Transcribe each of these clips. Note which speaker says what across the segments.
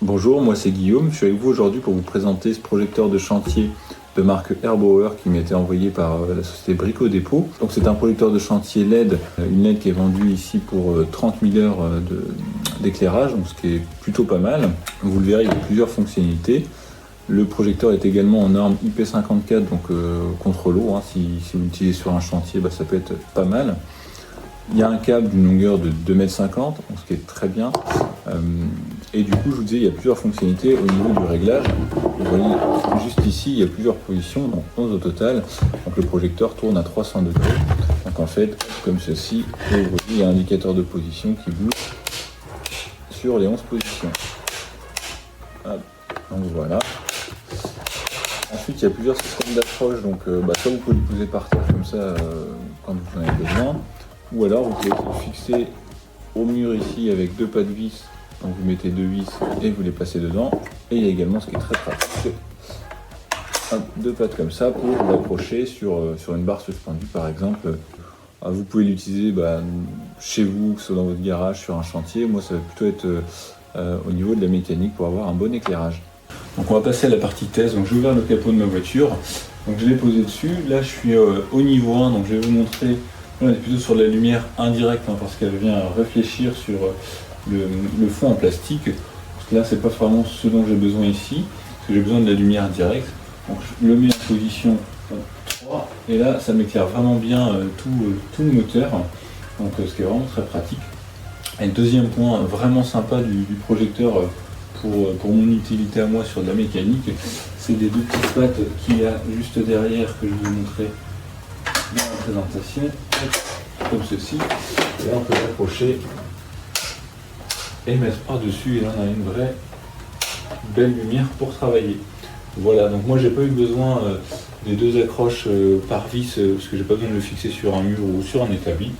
Speaker 1: Bonjour, moi c'est Guillaume, je suis avec vous aujourd'hui pour vous présenter ce projecteur de chantier de marque Erbauer qui m'a été envoyé par la société Brico Dépôt. Donc c'est un projecteur de chantier LED, une LED qui est vendue ici pour 30 000 heures d'éclairage, donc ce qui est plutôt pas mal. Vous le verrez, il y a plusieurs fonctionnalités. Le projecteur est également en norme IP54, donc contre l'eau. Si vous l'utilisez sur un chantier, ça peut être pas mal. Il y a un câble d'une longueur de 2,50 m, ce qui est très bien. Et du coup, je vous disais, il y a plusieurs fonctionnalités au niveau du réglage. Vous voyez, juste ici, il y a plusieurs positions, donc 11 au total. Donc le projecteur tourne à 300 degrés. Donc en fait, comme ceci, vous voyez, il y a un indicateur de position qui bouge sur les 11 positions. Hop. Donc voilà. Ensuite, il y a plusieurs systèmes d'accroche. Donc soit vous pouvez le poser par terre comme ça quand vous en avez besoin. Ou alors vous pouvez le fixer au mur ici avec deux pattes de vis. Donc vous mettez deux vis et vous les passez dedans. Et il y a également ce qui est très pratique, deux pattes comme ça pour l'accrocher sur une barre suspendue par exemple. Vous pouvez l'utiliser chez vous, que ce soit dans votre garage, sur un chantier. Moi ça va plutôt être au niveau de la mécanique pour avoir un bon éclairage. Donc on va passer à la partie test. Donc j'ai ouvert le capot de ma voiture. Donc je l'ai posé dessus. Là je suis au niveau 1, donc je vais vous montrer. Là, on est plutôt sur de la lumière indirecte parce qu'elle vient réfléchir sur le fond en plastique. Parce que là, c'est pas vraiment ce dont j'ai besoin ici, parce que j'ai besoin de la lumière directe. Donc je le mets en position 3 et là, ça m'éclaire vraiment bien tout le moteur. Donc ce qui est vraiment très pratique. Et le deuxième point vraiment sympa du projecteur pour mon utilité à moi sur de la mécanique, c'est les deux petites pattes qu'il y a juste derrière que je vais vous montrer dans la présentation, comme ceci. Et là on peut l'accrocher et mettre par dessus et là on a une vraie belle lumière pour travailler. Voilà, donc moi j'ai pas eu besoin des deux accroches par vis parce que j'ai pas besoin de le fixer sur un mur ou sur un établi,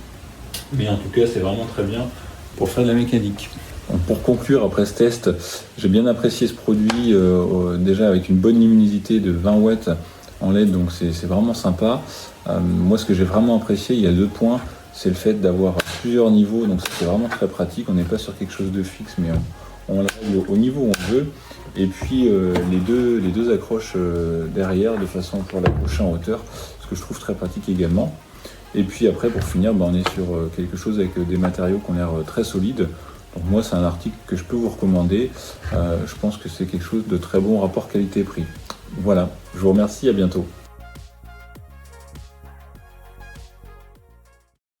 Speaker 1: mais en tout cas c'est vraiment très bien pour faire de la mécanique. Donc pour conclure après ce test, j'ai bien apprécié ce produit déjà avec une bonne luminosité de 20 watts en LED, donc c'est vraiment sympa. Moi ce que j'ai vraiment apprécié, il y a deux points, c'est le fait d'avoir plusieurs niveaux, donc c'est vraiment très pratique, on n'est pas sur quelque chose de fixe mais on le règle au niveau où on veut. Et puis les deux accroches derrière de façon pour l'accrocher en hauteur, ce que je trouve très pratique également. Et puis après pour finir, on est sur quelque chose avec des matériaux qui ont l'air très solides. Donc moi c'est un article que je peux vous recommander, je pense que c'est quelque chose de très bon rapport qualité-prix. Voilà, je vous remercie, à bientôt.